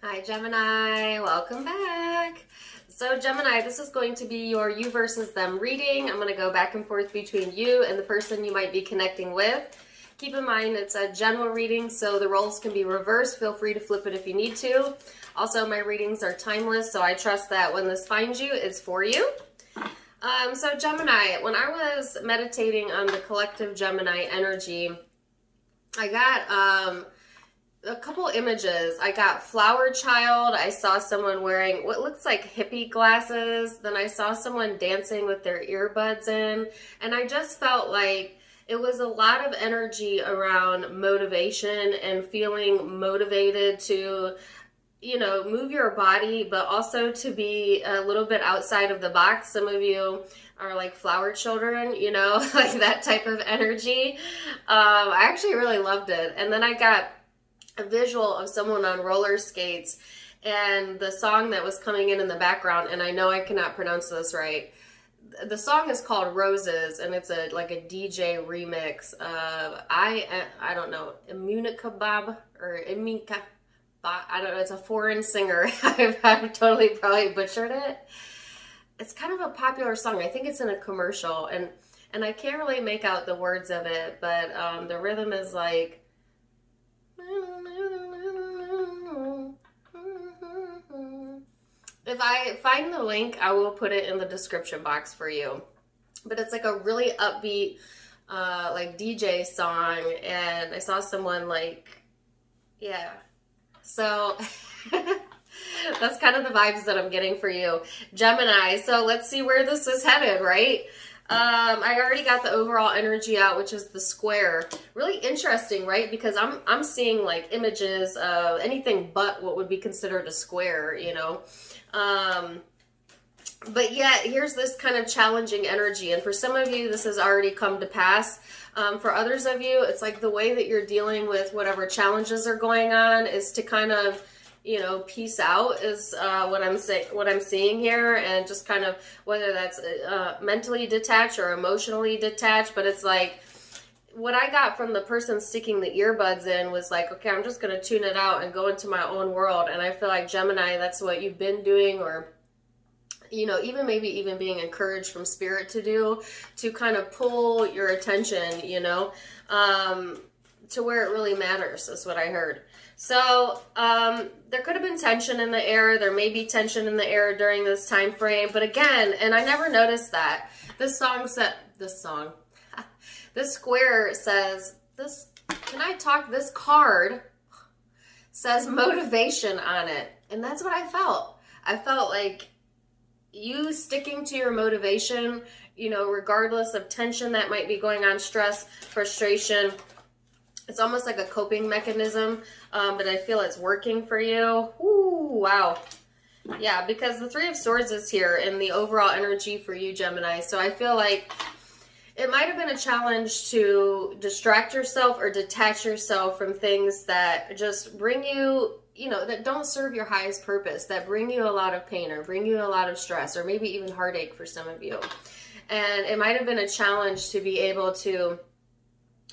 Hi Gemini, welcome back. So Gemini, this is going to be your you versus them reading. I'm going to go back and forth between you and the person you might be connecting with. Keep in mind it's a general reading, so the roles can be reversed. Feel free to flip it if you need to. Also, my readings are timeless, so I trust that when this finds you, it's for you. So Gemini, when I was meditating on the collective Gemini energy, I got a couple images. I got flower child. I saw someone wearing what looks like hippie glasses. Then I saw someone dancing with their earbuds in. And I just felt like it was a lot of energy around motivation and feeling motivated to, you know, move your body, but also to be a little bit outside of the box. Some of you are like flower children, you know, like that type of energy. I actually really loved it. And then I got a visual of someone on roller skates and the song that was coming in the background, and I know I cannot pronounce this right. The song is called Roses, and it's like a DJ remix of I don't know, Immunica Bob or Iminka. I don't know, it's a foreign singer. I've totally probably butchered it. It's kind of a popular song. I think it's in a commercial, and I can't really make out the words of it, but the rhythm is like, if I find the link, I will put it in the description box for you. But it's like a really upbeat, like DJ song, and I saw someone like, yeah. So that's kind of the vibes that I'm getting for you, Gemini. So let's see where this is headed, right? I already got the overall energy out, which is the square. Really interesting, right? Because I'm seeing like images of anything but what would be considered a square, you know. But yet here's this kind of challenging energy, and for some of you this has already come to pass. For others of you, it's like the way that you're dealing with whatever challenges are going on is to kind of, you know, peace out is what I'm seeing here, and just kind of whether that's mentally detached or emotionally detached. But it's like what I got from the person sticking the earbuds in was like, okay, I'm just going to tune it out and go into my own world. And I feel like Gemini, that's what you've been doing, or, you know, maybe even being encouraged from spirit to do, to kind of pull your attention, you know, to where it really matters, is what I heard. So there could have been tension in the air. There may be tension in the air during this time frame. But again, and I never noticed that, this square says, this card says motivation on it. And that's what I felt. I felt like you sticking to your motivation, you know, regardless of tension that might be going on, stress, frustration. It's almost like a coping mechanism, but I feel it's working for you. Ooh, wow. Yeah, because the Three of Swords is here in the overall energy for you, Gemini. So I feel like it might have been a challenge to distract yourself or detach yourself from things that just bring you, you know, that don't serve your highest purpose, that bring you a lot of pain or bring you a lot of stress or maybe even heartache for some of you. And it might have been a challenge to be able to,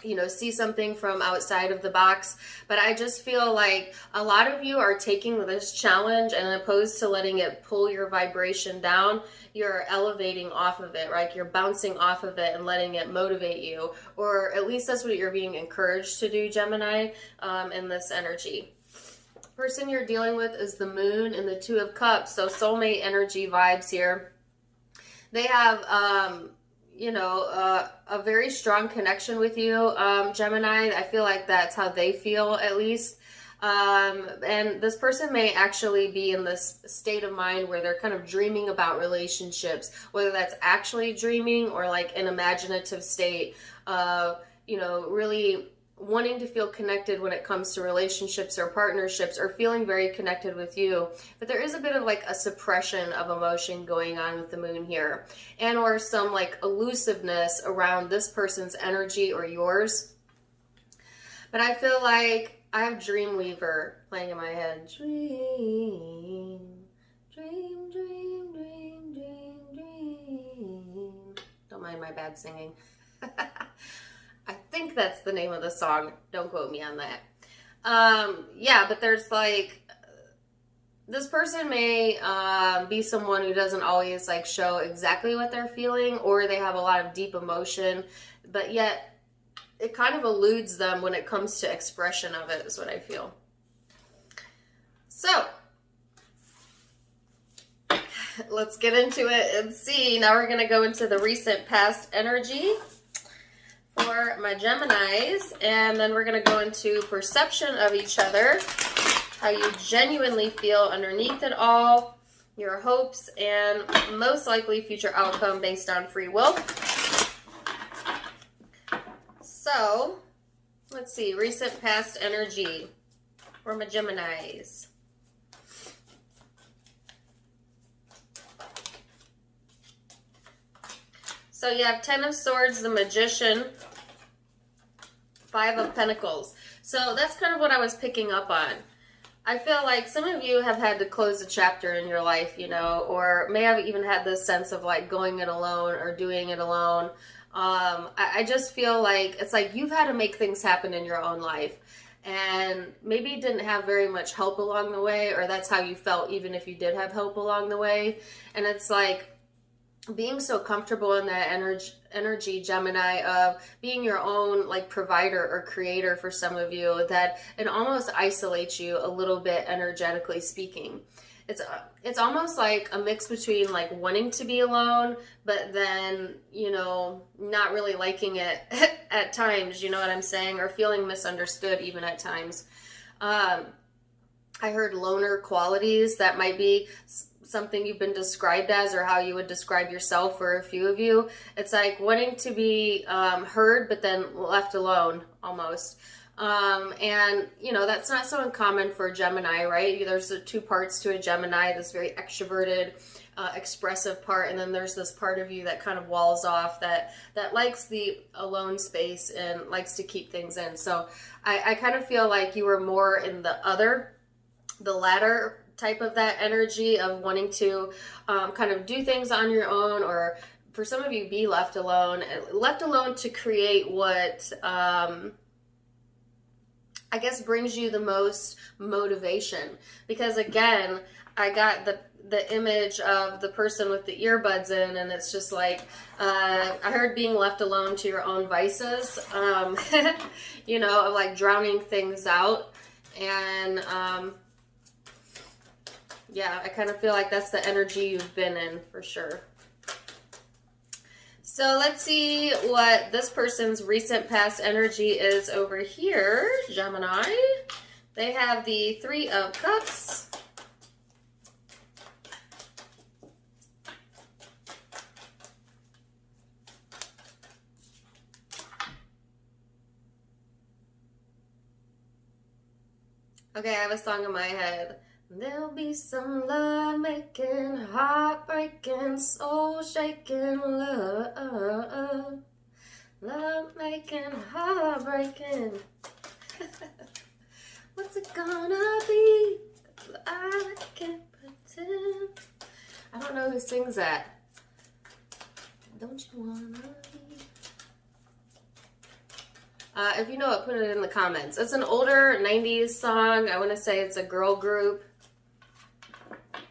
you know, see something from outside of the box. But I just feel like a lot of you are taking this challenge, and opposed to letting it pull your vibration down, you're elevating off of it, right? You're bouncing off of it and letting it motivate you, or at least that's what you're being encouraged to do, Gemini, in this energy. Person you're dealing with is the Moon and the Two of Cups. So soulmate energy vibes here. They have, you know, a very strong connection with you, Gemini. I feel like that's how they feel, at least. And this person may actually be in this state of mind where they're kind of dreaming about relationships, whether that's actually dreaming or like an imaginative state of, you know, really wanting to feel connected when it comes to relationships or partnerships, or feeling very connected with you. But there is a bit of like a suppression of emotion going on with the Moon here, and or some like elusiveness around this person's energy or yours. But I feel like I have Dreamweaver playing in my head. Dream, dream, dream, dream, dream, dream. Don't mind my bad singing. I think that's the name of the song. Don't quote me on that. Yeah, but there's like This person may be someone who doesn't always like show exactly what they're feeling, or they have a lot of deep emotion, but yet it kind of eludes them when it comes to expression of it, is what I feel. So let's get into it and see. Now we're going to go into the recent past energy for my Geminis, and then we're going to go into perception of each other, how you genuinely feel underneath it all, your hopes, and most likely future outcome based on free will. So, let's see, recent past energy for my Geminis. So you have 10 of Swords, the Magician, 5 of Pentacles. So that's kind of what I was picking up on. I feel like some of you have had to close a chapter in your life, you know, or may have even had this sense of like going it alone or doing it alone. I just feel like it's like you've had to make things happen in your own life, and maybe you didn't have very much help along the way, or that's how you felt even if you did have help along the way. And it's like being so comfortable in that energy, Gemini, of being your own like provider or creator for some of you, that it almost isolates you a little bit energetically speaking. It's almost like a mix between like wanting to be alone, but then, you know, not really liking it at times, you know what I'm saying, or feeling misunderstood even at times. I heard loner qualities. That might be something you've been described as, or how you would describe yourself for a few of you. It's like wanting to be heard, but then left alone almost. And you know, that's not so uncommon for Gemini, right? There's the two parts to a Gemini, this very extroverted, expressive part, and then there's this part of you that kind of walls off, that likes the alone space and likes to keep things in. So I kind of feel like you were more in the latter type of that energy of wanting to kind of do things on your own, or for some of you be left alone to create what I guess brings you the most motivation. Because again, I got the image of the person with the earbuds in, and it's just like, I heard being left alone to your own vices, you know, of like drowning things out. And yeah, I kind of feel like that's the energy you've been in for sure. So let's see what this person's recent past energy is over here, Gemini. They have the 3 of Cups. Okay, I have a song in my head. There'll be some love making, heartbreaking, soul shaking love. Love making, heartbreaking. What's it gonna be? I can't pretend. I don't know who sings that. Don't you wanna be? If you know it, put it in the comments. It's an older 90s song. I want to say it's a girl group.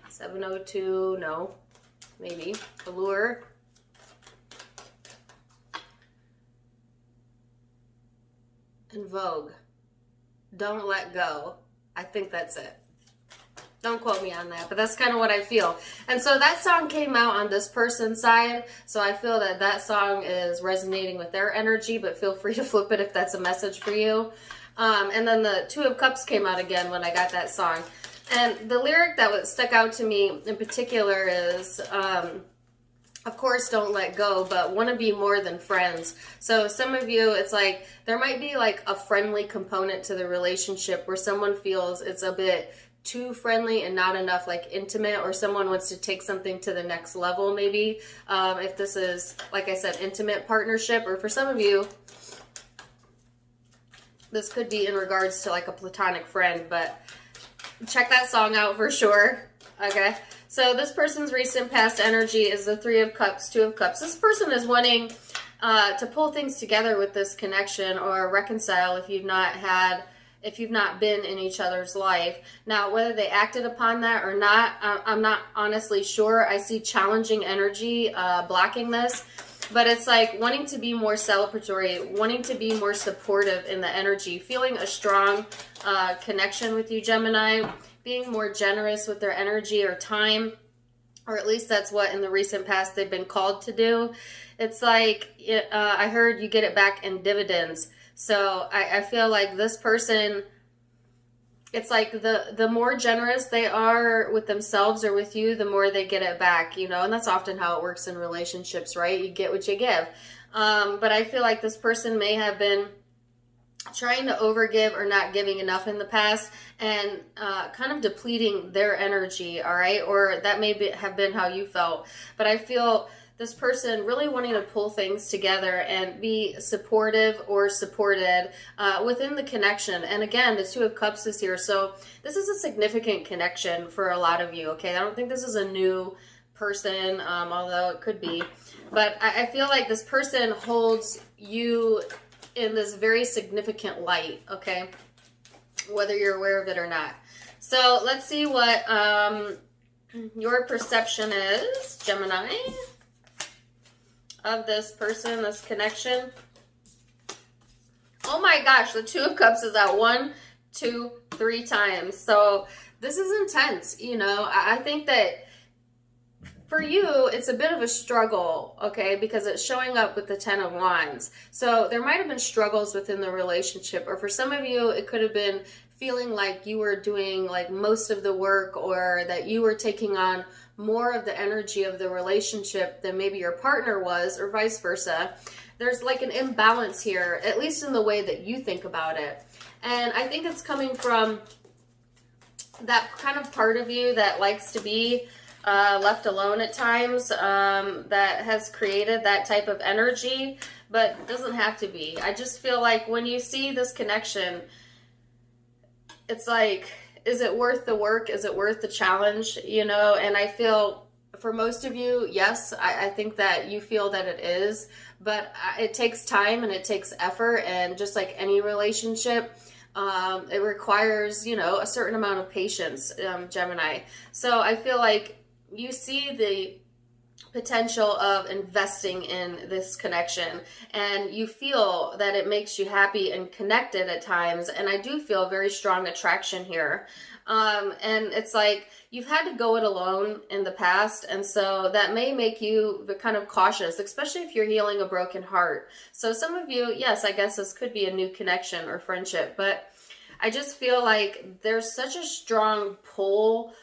702, no, maybe. Allure. And Vogue. Don't Let Go. I think that's it. Don't quote me on that, but that's kind of what I feel. And so that song came out on this person's side, so I feel that that song is resonating with their energy, but feel free to flip it if that's a message for you. And then the 2 of Cups came out again when I got that song. And the lyric that stuck out to me in particular is, of course, don't let go, but want to be more than friends. So some of you, it's like, there might be like a friendly component to the relationship where someone feels it's a bit too friendly and not enough like intimate, or someone wants to take something to the next level maybe. If this is, like I said, intimate partnership, or for some of you, this could be in regards to like a platonic friend, but check that song out for sure. Okay, so this person's recent past energy is the 3 of Cups, 2 of Cups. This person is wanting to pull things together with this connection, or reconcile if you've not had if you've not been in each other's life. Now, whether they acted upon that or not, I'm not honestly sure. I see challenging energy blocking this, but it's like wanting to be more celebratory, wanting to be more supportive in the energy, feeling a strong connection with you, Gemini, being more generous with their energy or time, or at least that's what in the recent past they've been called to do. It's like, I heard you get it back in dividends. So I feel like this person, it's like the more generous they are with themselves or with you, the more they get it back, you know, and that's often how it works in relationships, right? You get what you give. But I feel like this person may have been trying to overgive or not giving enough in the past and kind of depleting their energy, all right? Or that may have been how you felt. But I feel this person really wanting to pull things together and be supportive or supported within the connection. And again, the Two of Cups is here. So this is a significant connection for a lot of you, okay? I don't think this is a new person, although it could be. But I feel like this person holds you in this very significant light, okay? Whether you're aware of it or not. So let's see what your perception is, Gemini, of this person, this connection. Oh my gosh, the Two of Cups is out 1, 2, 3 times. So this is intense, you know. I think that for you, it's a bit of a struggle, okay, because it's showing up with the Ten of Wands. So there might have been struggles within the relationship, or for some of you, it could have been feeling like you were doing like most of the work, or that you were taking on more of the energy of the relationship than maybe your partner was, or vice versa. There's like an imbalance here, at least in the way that you think about it. And I think it's coming from that kind of part of you that likes to be left alone at times, that has created that type of energy, but doesn't have to be. I just feel like when you see this connection, it's like, is it worth the work? Is it worth the challenge? You know, and I feel for most of you, yes, I think that you feel that it is, but it takes time and it takes effort. And just like any relationship, it requires, you know, a certain amount of patience, Gemini. So I feel like you see the potential of investing in this connection, and you feel that it makes you happy and connected at times. And I do feel very strong attraction here. And it's like you've had to go it alone in the past, and so that may make you kind of cautious, especially if you're healing a broken heart. So some of you, yes, I guess this could be a new connection or friendship, but I just feel like there's such a strong pull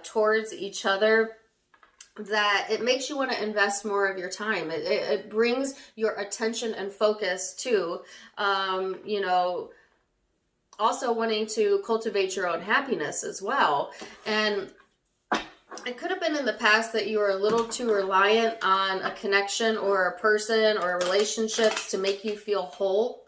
towards each other that it makes you want to invest more of your time. It brings your attention and focus to, you know, also wanting to cultivate your own happiness as well. And it could have been in the past that you were a little too reliant on a connection or a person or relationships to make you feel whole.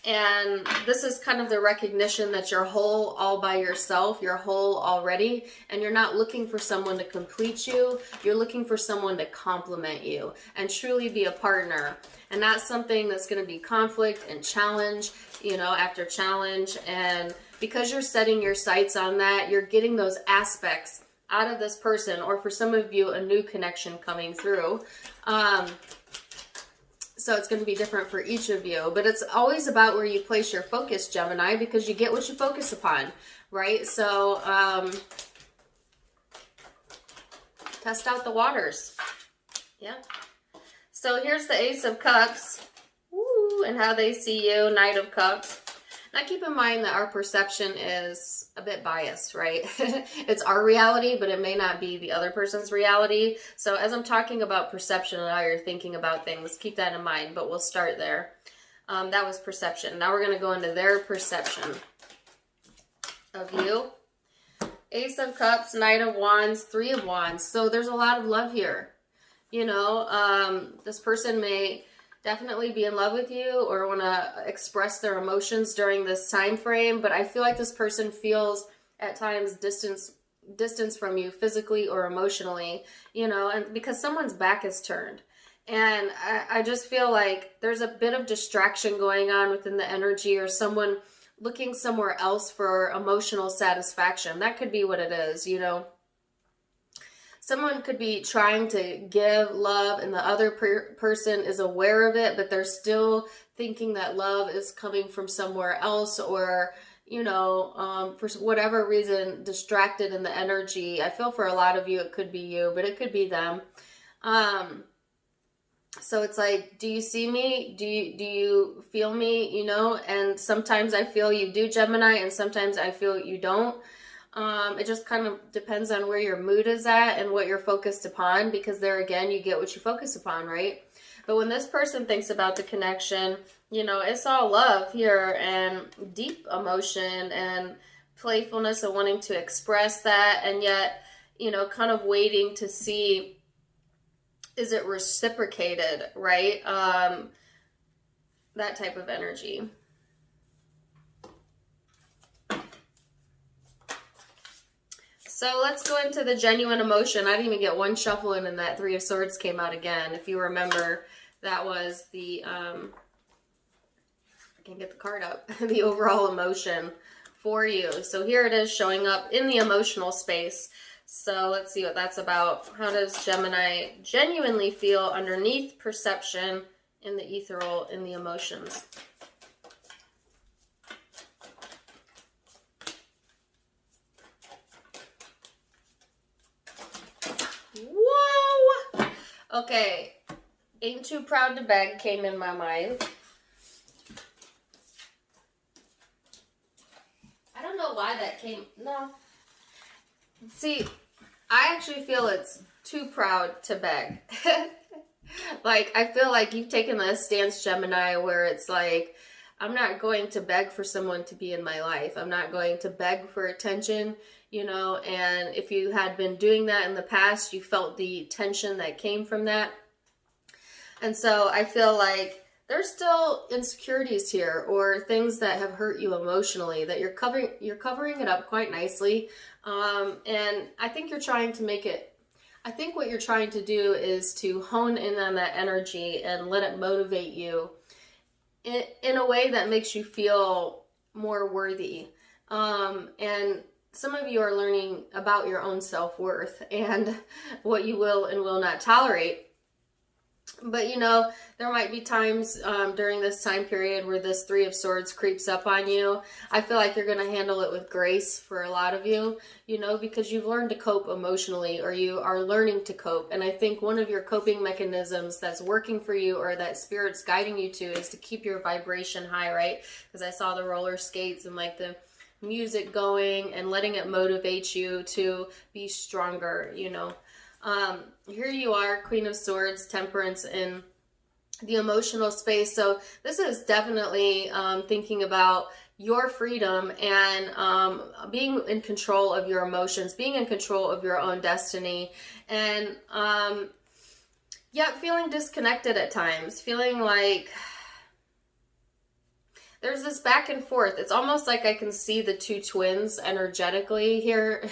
And this is kind of the recognition that you're whole all by yourself. You're whole already, and you're not looking for someone to complete you. You're looking for someone to complement you and truly be a partner. And that's something that's going to be conflict and challenge, you know, after challenge. And because you're setting your sights on that, you're getting those aspects out of this person, or for some of you, a new connection coming through. So it's going to be different for each of you, but it's always about where you place your focus, Gemini, because you get what you focus upon, right? So test out the waters. Yeah. So here's the Ace of Cups. Woo, and how they see you, Knight of Cups. Now keep in mind that our perception is a bit biased, right? It's our reality, but it may not be the other person's reality. So as I'm talking about perception and how you're thinking about things, keep that in mind, but we'll start there. That was perception. Now we're going to go into their perception of you. Ace of Cups, Knight of Wands, Three of Wands. So there's a lot of love here. You know, this person may definitely be in love with you or want to express their emotions during this time frame, but I feel like this person feels at times distance from you physically or emotionally, you know, and because someone's back is turned. And I just feel like there's a bit of distraction going on within the energy, or someone looking somewhere else for emotional satisfaction. That could be what it is, you know. Someone could be trying to give love and the other person is aware of it, but they're still thinking that love is coming from somewhere else, or, you know, for whatever reason, distracted in the energy. I feel for a lot of you, it could be you, but it could be them. So it's like, do you see me? Do you feel me? You know, and sometimes I feel you do, Gemini, and sometimes I feel you don't. It just kind of depends on where your mood is at and what you're focused upon, because there again, you get what you focus upon, right? But when this person thinks about the connection, you know, it's all love here and deep emotion and playfulness and wanting to express that, and yet, you know, kind of waiting to see, is it reciprocated, right? That type of energy. So let's go into the genuine emotion. I didn't even get one shuffle in, and that Three of Swords came out again. If you remember, that was the, I can't get the card up, the overall emotion for you. So here it is showing up in the emotional space. So let's see what that's about. How does Gemini genuinely feel underneath perception in the ethereal, in the emotions? Whoa! Okay, ain't too proud to beg came in my mind. I don't know why that came. No. See, I actually feel it's too proud to beg. Like, I feel like you've taken this stance, Gemini, where it's like, I'm not going to beg for someone to be in my life. I'm not going to beg for attention, you know, and if you had been doing that in the past, you felt the tension that came from that. And so I feel like there's still insecurities here, or things that have hurt you emotionally that you're covering it up quite nicely. And I think you're trying to make it, I think what you're trying to do is to hone in on that energy and let it motivate you in a way that makes you feel more worthy. And some of you are learning about your own self-worth and what you will and will not tolerate. But, you know, there might be times during this time period where this Three of Swords creeps up on you. I feel like you're going to handle it with grace for a lot of you, you know, because you've learned to cope emotionally, or you are learning to cope. And I think one of your coping mechanisms that's working for you, or that Spirit's guiding you to, is to keep your vibration high, right? Because I saw the roller skates and like the music going and letting it motivate you to be stronger, you know. Here you are, Queen of Swords, Temperance in the emotional space. So this is definitely thinking about your freedom and being in control of your emotions, being in control of your own destiny, and yeah, feeling disconnected at times, feeling like there's this back and forth. It's almost like I can see the two twins energetically here.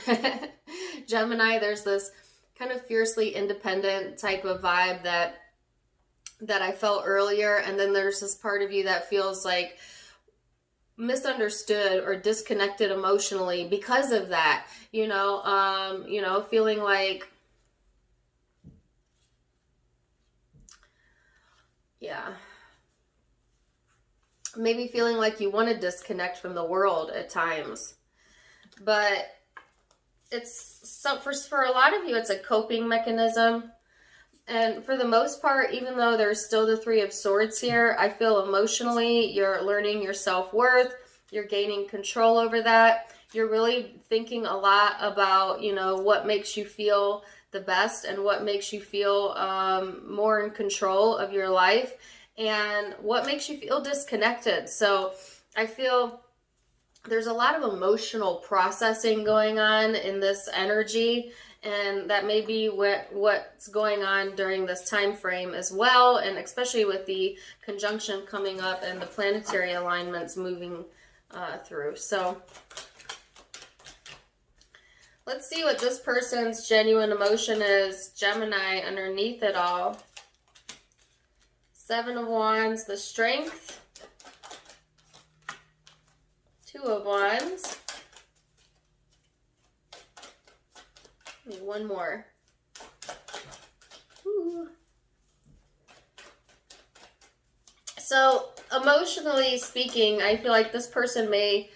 Gemini, there's this kind of fiercely independent type of vibe that I felt earlier, and then there's this part of you that feels like misunderstood or disconnected emotionally because of that, you know, feeling like, yeah, maybe feeling like you want to disconnect from the world at times. But it's so for a lot of you, it's a coping mechanism. And for the most part, even though there's still the Three of Swords here, I feel emotionally you're learning your self-worth. You're gaining control over that. You're really thinking a lot about, you know, what makes you feel the best and what makes you feel more in control of your life, and what makes you feel disconnected. So I feel there's a lot of emotional processing going on in this energy, and that may be what's going on during this time frame as well, and especially with the conjunction coming up and the planetary alignments moving through. So let's see what this person's genuine emotion is, Gemini, underneath it all. Seven of Wands, the Strength. Two of Wands. Need one more. Ooh. So emotionally speaking, I feel like this person may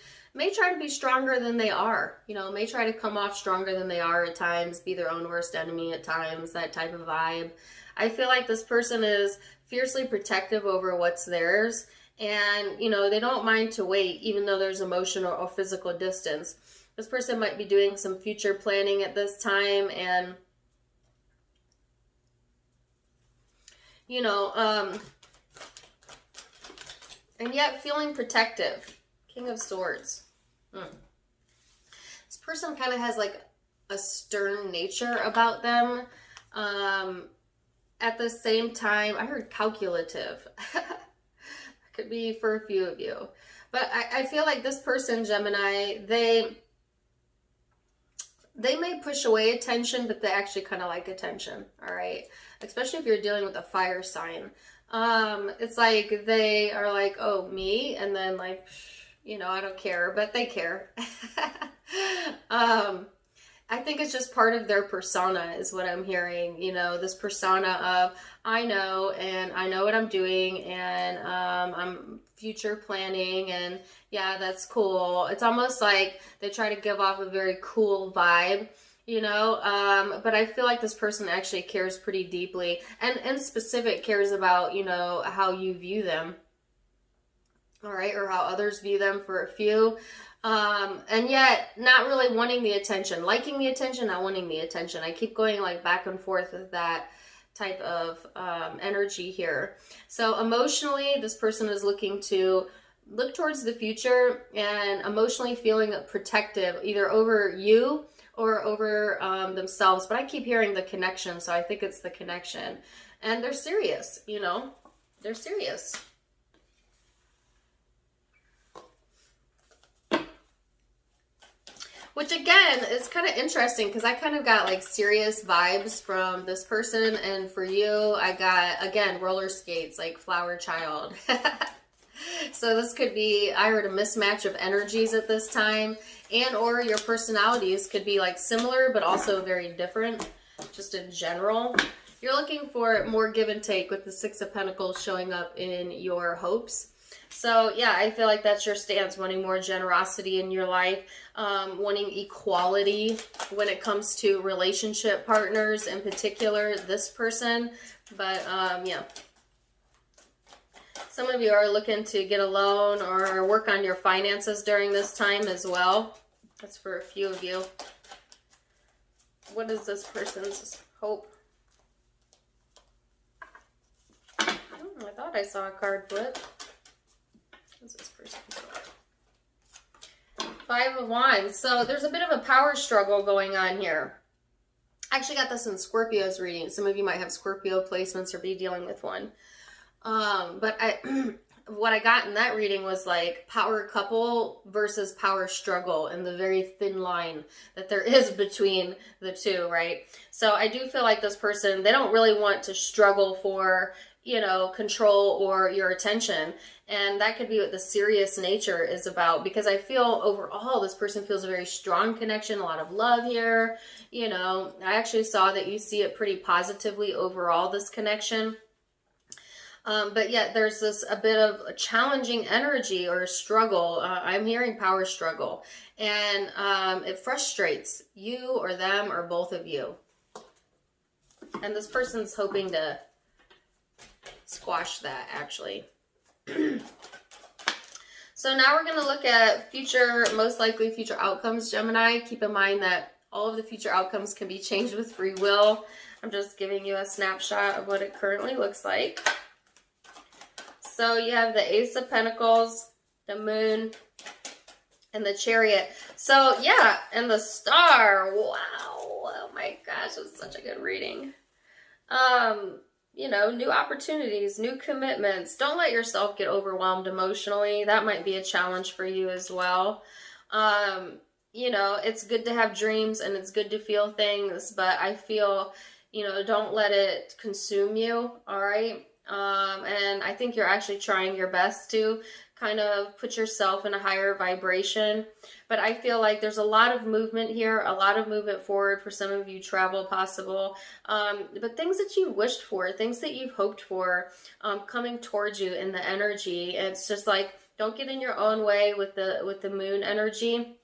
try to be stronger than they are, you know, may try to come off stronger than they are at times, be their own worst enemy at times, that type of vibe. I feel like this person is fiercely protective over what's theirs, and, you know, they don't mind to wait, even though there's emotional or physical distance. This person might be doing some future planning at this time, and, you know, and yet feeling protective. King of Swords. This person kind of has like a stern nature about them. At the same time, I heard calculative. Could be for a few of you. But I feel like this person, Gemini, they may push away attention, but they actually kind of like attention, all right? Especially if you're dealing with a fire sign. It's like they are like, oh, me? And then like, you know, I don't care, but they care. I think it's just part of their persona is what I'm hearing. You know, this persona of, I know, and I know what I'm doing, and I'm future planning, and yeah, that's cool. It's almost like they try to give off a very cool vibe, you know, but I feel like this person actually cares pretty deeply, and in specific cares about, you know, how you view them. All right, or how others view them for a few. And yet not really wanting the attention, liking the attention, not wanting the attention. I keep going like back and forth with that type of energy here. So emotionally, this person is looking to look towards the future and emotionally feeling protective, either over you or over themselves. But I keep hearing the connection, so I think it's the connection. And they're serious, you know, they're serious. Which again is kind of interesting because I kind of got like serious vibes from this person, and for you I got, again, roller skates, like flower child. So this could be, I heard, a mismatch of energies at this time, and or your personalities could be like similar but also very different, just in general. You're looking for more give and take with the Six of Pentacles showing up in your hopes. So yeah, I feel like that's your stance, wanting more generosity in your life, wanting equality when it comes to relationship partners, in particular this person. But yeah, some of you are looking to get a loan or work on your finances during this time as well. That's for a few of you. What is this person's hope? I thought I saw a card flip. This person. Five of Wands. So there's a bit of a power struggle going on here. I actually got this in Scorpio's reading. Some of you might have Scorpio placements or be dealing with one. But what I got in that reading was like power couple versus power struggle, and the very thin line that there is between the two, right? So I do feel like this person, they don't really want to struggle for, you know, control or your attention. And that could be what the serious nature is about, because I feel overall this person feels a very strong connection, a lot of love here. You know, I actually saw that you see it pretty positively overall, this connection. But yet there's this a bit of a challenging energy or a struggle. I'm hearing power struggle, and it frustrates you or them or both of you. And this person's hoping to squash that, actually. So now we're going to look at future, most likely future outcomes, Gemini. Keep in mind that all of the future outcomes can be changed with free will. I'm just giving you a snapshot of what it currently looks like. So you have the Ace of Pentacles, the Moon, and the Chariot. So yeah, and the Star. Wow. Oh my gosh, it was such a good reading. You know, new opportunities, new commitments. Don't let yourself get overwhelmed emotionally. That might be a challenge for you as well. You know, it's good to have dreams and it's good to feel things, but I feel, you know, don't let it consume you, all right? And I think you're actually trying your best to kind of put yourself in a higher vibration. But I feel like there's a lot of movement here, a lot of movement forward for some of you, travel possible. But things that you've wished for, things that you've hoped for, coming towards you in the energy. And it's just like, don't get in your own way with the moon energy.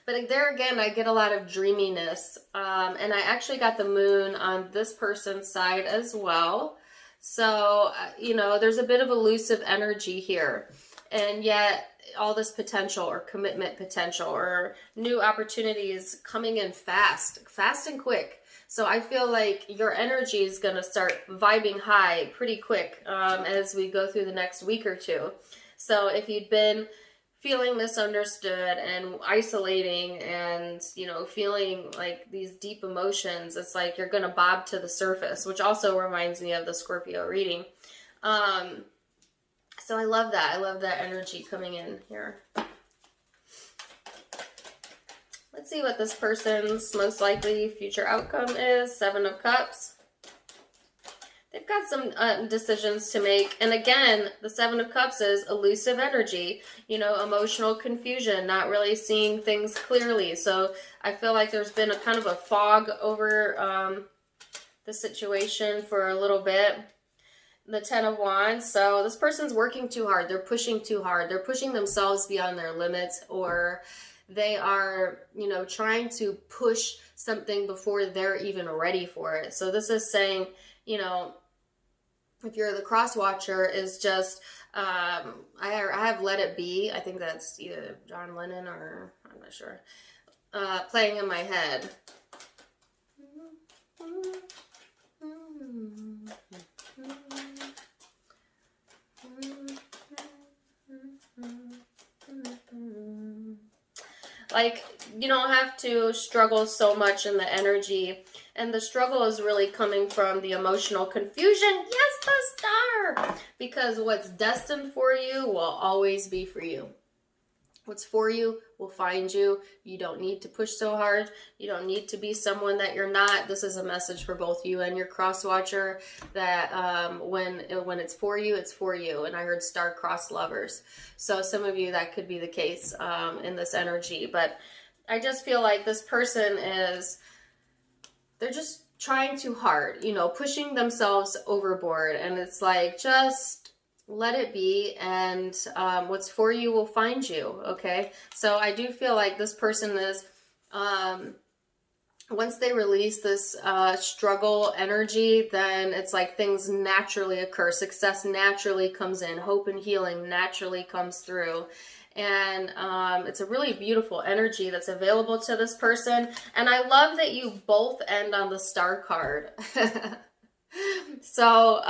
But there again, I get a lot of dreaminess. And I actually got the moon on this person's side as well. So, you know, there's a bit of elusive energy here. And yet all this potential or commitment potential or new opportunities coming in fast and quick. So I feel like your energy is going to start vibing high pretty quick as we go through the next week or two. So if you've been feeling misunderstood and isolating and, you know, feeling like these deep emotions, it's like you're going to bob to the surface, which also reminds me of the Scorpio reading. So I love that. I love that energy coming in here. Let's see what this person's most likely future outcome is. 7 of Cups. They've got some decisions to make. And again, the 7 of Cups is elusive energy, you know, emotional confusion, not really seeing things clearly. So I feel like there's been a kind of a fog over the situation for a little bit. The 10 of Wands. So this person's working too hard. They're pushing too hard. They're pushing themselves beyond their limits, or they are, you know, trying to push something before they're even ready for it. So this is saying, you know, if you're the cross watcher, is just, I have Let It Be. I think that's either John Lennon or, I'm not sure, playing in my head. Like, you don't have to struggle so much in the energy. And the struggle is really coming from the emotional confusion. Yes, the star! Because what's destined for you will always be for you. What's for you will find you. You don't need to push so hard. You don't need to be someone that you're not. This is a message for both you and your cross watcher that when it's for you, it's for you. And I heard star-crossed lovers. So some of you, that could be the case in this energy. But I just feel like this person is, they're just trying too hard, you know, pushing themselves overboard. And it's like, just let it be, and what's for you will find you, okay? So I do feel like this person is, once they release this struggle energy, then it's like things naturally occur. Success naturally comes in. Hope and healing naturally comes through. And it's a really beautiful energy that's available to this person. And I love that you both end on the star card. So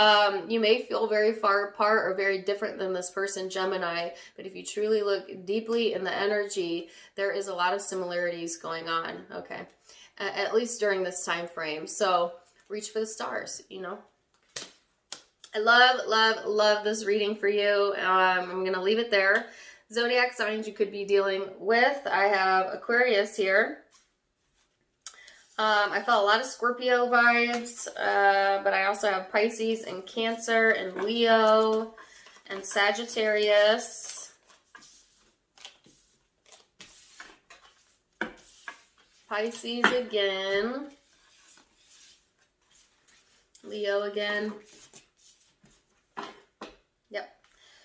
you may feel very far apart or very different than this person, Gemini, but if you truly look deeply in the energy, there is a lot of similarities going on, okay? At least during this time frame. So reach for the stars, you know? I love this reading for you. I'm going to leave it there. Zodiac signs you could be dealing with. I have Aquarius here. I felt a lot of Scorpio vibes, but I also have Pisces and Cancer and Leo and Sagittarius. Pisces again. Leo again. Yep.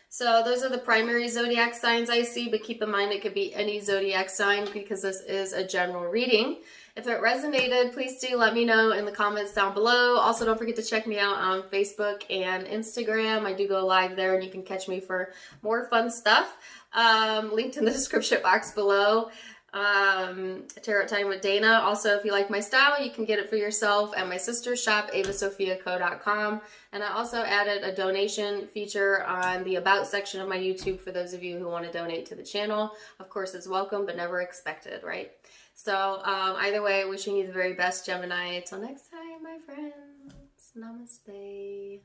So those are the primary zodiac signs I see, but keep in mind it could be any zodiac sign because this is a general reading. If it resonated, please do let me know in the comments down below. Also, don't forget to check me out on Facebook and Instagram. I do go live there, and you can catch me for more fun stuff. Linked in the description box below. Tarot Time with Dana. Also, if you like my style, you can get it for yourself at my sister's shop, avasophiaco.com. And I also added a donation feature on the About section of my YouTube for those of you who want to donate to the channel. Of course, it's welcome, but never expected, right? So, either way, wishing you the very best, Gemini. Till next time, my friends. Namaste.